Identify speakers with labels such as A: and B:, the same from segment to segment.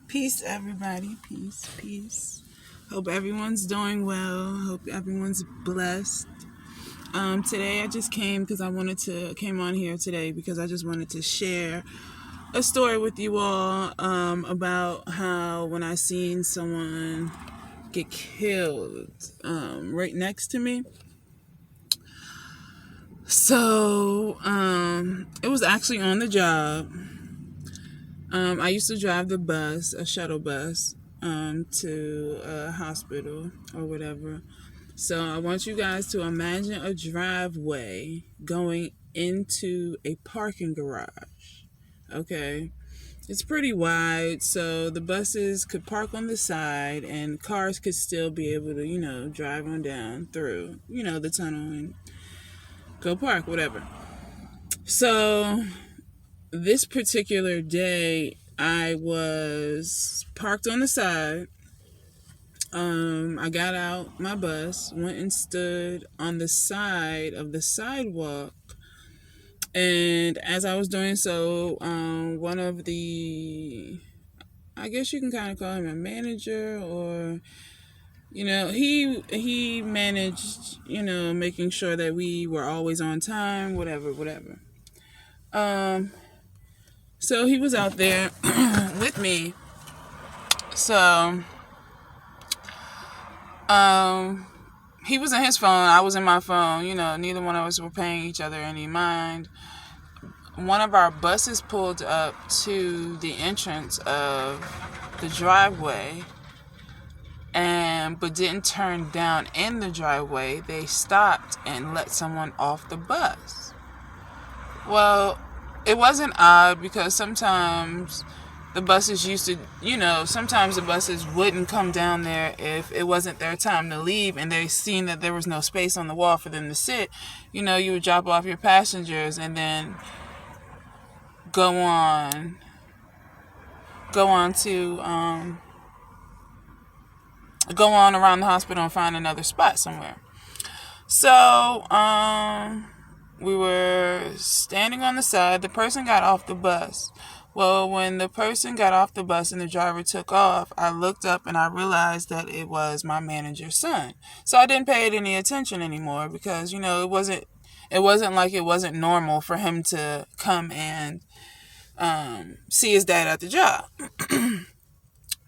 A: Peace, everybody. Peace, peace. Hope everyone's doing well. Hope everyone's blessed. Today I just came because came on here today because I just wanted to share a story with you all about how when I seen someone get killed right next to me. So it was actually on the job. I used to drive the bus, a shuttle bus, to a hospital or whatever. So I want you guys to imagine a driveway going into a parking garage. Okay. It's pretty wide, so the buses could park on the side and cars could still be able to, drive on down through, the tunnel and go park, whatever. So this particular day, I was parked on the side. I got out my bus, went and stood on the side of the sidewalk. And as I was doing so, one of the, I guess you can kind of call him a manager, or, he managed, making sure that we were always on time, whatever. So he was out there with me. So, he was in his phone, I was in my phone. Neither one of us were paying each other any mind. One of our buses pulled up to the entrance of the driveway, but didn't turn down in the driveway. They stopped and let someone off the bus. Well, it wasn't odd because sometimes the buses sometimes the buses wouldn't come down there if it wasn't their time to leave and they seen that there was no space on the wall for them to sit. You would drop off your passengers and then go on around the hospital and find another spot somewhere. So, we were standing on the side. The person got off the bus. Well, when the person got off the bus and the driver took off, I looked up and I realized that it was my manager's son. So I didn't pay it any attention anymore because, it wasn't like it wasn't normal for him to come and see his dad at the job.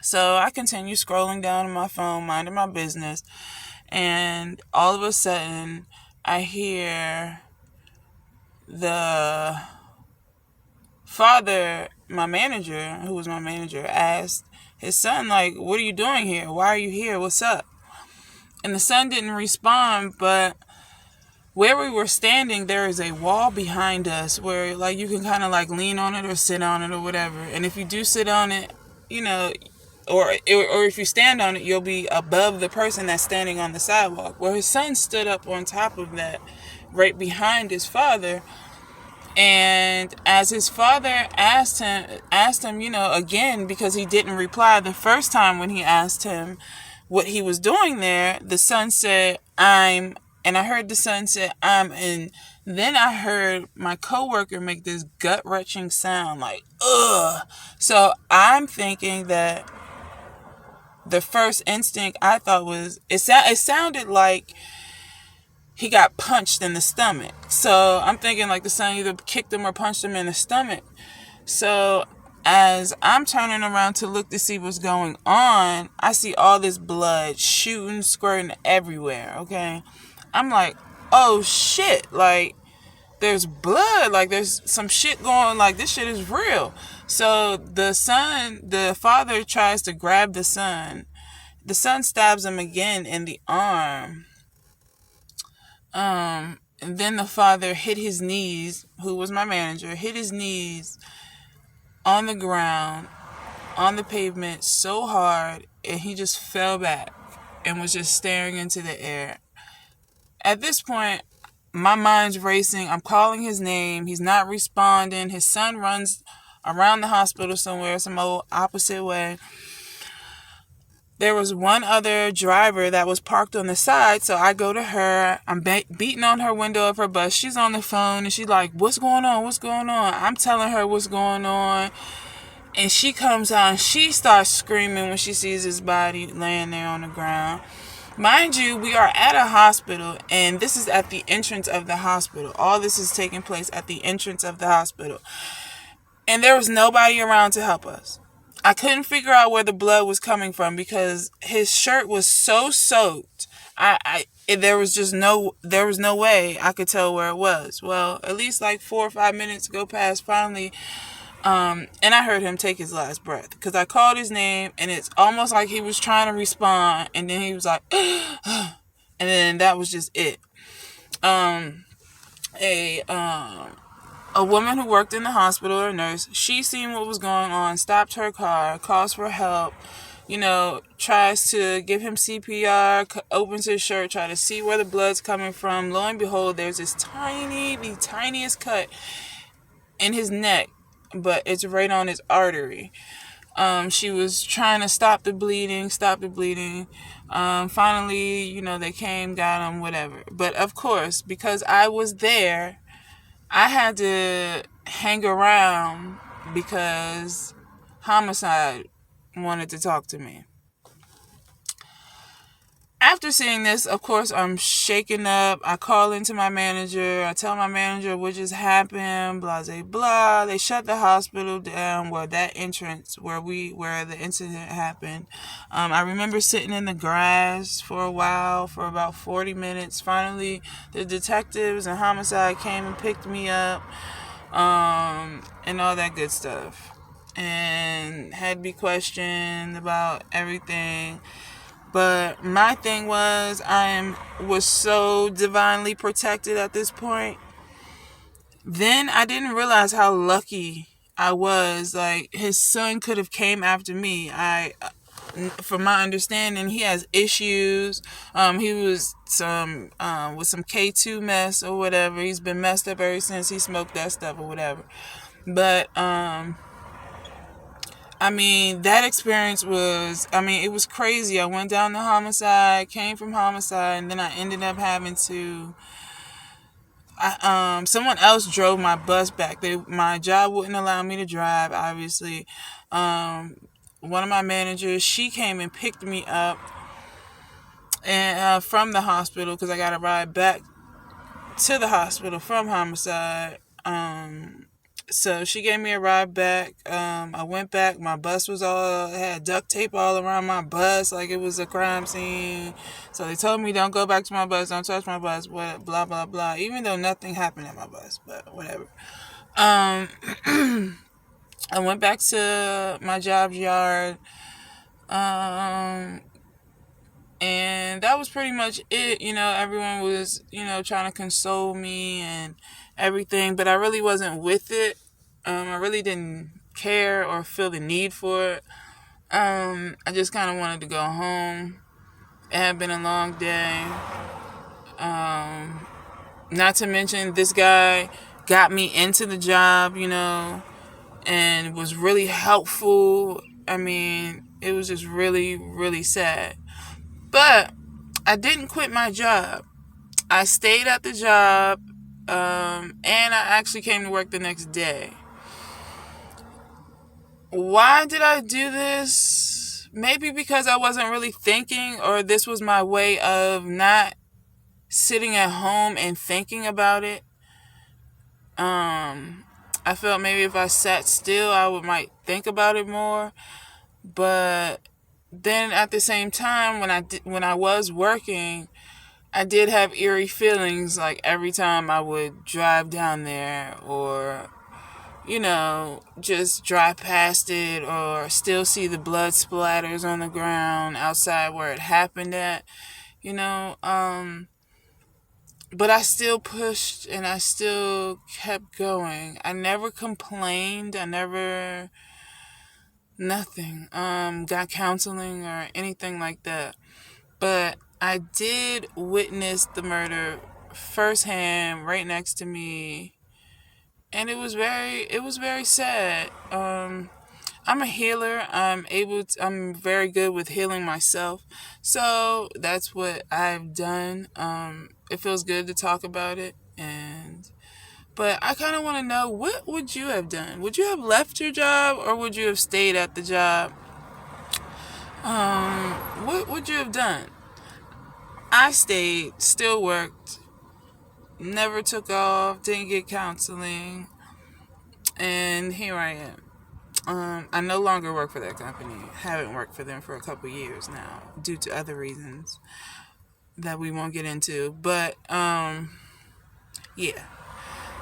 A: So I continued scrolling down on my phone, minding my business, and all of a sudden I hear the father, my manager, who was my manager, asked his son, like, "What are you doing here? Why are you here? What's up?" And the son didn't respond, but where we were standing, there is a wall behind us where, like, you can kind of, like, lean on it or sit on it or whatever. And if you do sit on it, or if you stand on it, you'll be above the person that's standing on the sidewalk. Well, his son stood up on top of that, right behind his father. And as his father asked him, again, because he didn't reply the first time when he asked him what he was doing there, the son said, "I'm," and I heard the son say, "I'm," and then I heard my coworker make this gut-wrenching sound like, "Ugh." So I'm thinking that the first instinct I thought was, it sounded like he got punched in the stomach. So I'm thinking like the son either kicked him or punched him in the stomach. So as I'm turning around to look to see what's going on, I see all this blood shooting, squirting everywhere, okay? I'm like, oh shit, like, there's blood, like, there's some shit going, like, this shit is real. So the father tries to grab the son. The son stabs him again in the arm. And then the father hit his knees, who was my manager, hit his knees on the ground, on the pavement so hard, and he just fell back and was just staring into the air. At this point, my mind's racing. I'm calling his name. He's not responding. His son runs around the hospital somewhere, some old opposite way. There was one other driver that was parked on the side, so I go to her. I'm beating on her window of her bus. She's on the phone, and she's like, "What's going on? What's going on?" I'm telling her what's going on. And she comes out and she starts screaming when she sees his body laying there on the ground. Mind you, we are at a hospital, and this is at the entrance of the hospital. All this is taking place at the entrance of the hospital. And there was nobody around to help us. I couldn't figure out where the blood was coming from because his shirt was so soaked. There was no way I could tell where it was. Well, at least like 4 or 5 minutes go past finally. And I heard him take his last breath because I called his name and it's almost like he was trying to respond, and then he was like, and then that was just it. A woman who worked in the hospital, or a nurse, she seen what was going on, stopped her car, calls for help, tries to give him CPR, opens his shirt, try to see where the blood's coming from. Lo and behold, there's the tiniest cut in his neck, but it's right on his artery. She was trying to stop the bleeding. Finally, they came, got him, whatever. But of course, because I was there, I had to hang around because homicide wanted to talk to me. After seeing this, of course, I'm shaken up. I call into my manager. I tell my manager what just happened, blah, blah, blah. They shut the hospital down, that entrance where the incident happened. I remember sitting in the grass for a while, for about 40 minutes. Finally, the detectives and homicide came and picked me up, and all that good stuff. And had me questioned about everything. But my thing was, was so divinely protected at this point. Then I didn't realize how lucky I was. Like, his son could have came after me. From my understanding, he has issues. He was with some K2 mess or whatever. He's been messed up ever since he smoked that stuff or whatever. But that experience was, it was crazy. I went down to homicide, came from homicide, and then I ended up having to, someone else drove my bus back. My job wouldn't allow me to drive, obviously. One of my managers, she came and picked me up and from the hospital because I got to ride back to the hospital from homicide. So she gave me a ride back. I went back. My bus had duct tape all around my bus like it was a crime scene. So they told me, don't go back to my bus, don't touch my bus, blah, blah, blah. Even though nothing happened at my bus, but whatever. I went back to my job's yard. And that was pretty much it. Everyone was, trying to console me and everything, but I really wasn't with it. I really didn't care or feel the need for it. I just kind of wanted to go home. It had been a long day. Not to mention, this guy got me into the job, and was really helpful. It was just really, really sad. But I didn't quit my job. I stayed at the job, and I actually came to work the next day. Why did I do this? Maybe because I wasn't really thinking, or this was my way of not sitting at home and thinking about it. I felt maybe if I sat still, I might think about it more. But then at the same time, when I was working, I did have eerie feelings, like every time I would drive down there or, just drive past it or still see the blood splatters on the ground outside where it happened at, but I still pushed and I still kept going. I never complained. Nothing, got counseling or anything like that. But I did witness the murder firsthand right next to me. And it was very sad. I'm a healer. I'm very good with healing myself. So that's what I've done. It feels good to talk about it. But I kind of want to know, what would you have done? Would you have left your job, or would you have stayed at the job? What would you have done? I stayed, still worked, never took off, didn't get counseling, and here I am. I no longer work for that company. Haven't worked for them for a couple years now, due to other reasons that we won't get into. But yeah.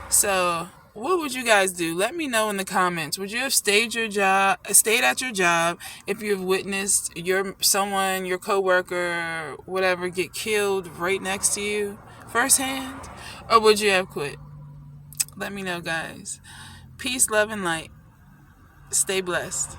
A: So, what would you guys do? Let me know in the comments. Would you have stayed at your job, if you've witnessed your coworker, whatever, get killed right next to you firsthand, or would you have quit? Let me know, guys. Peace, love, and light. Stay blessed.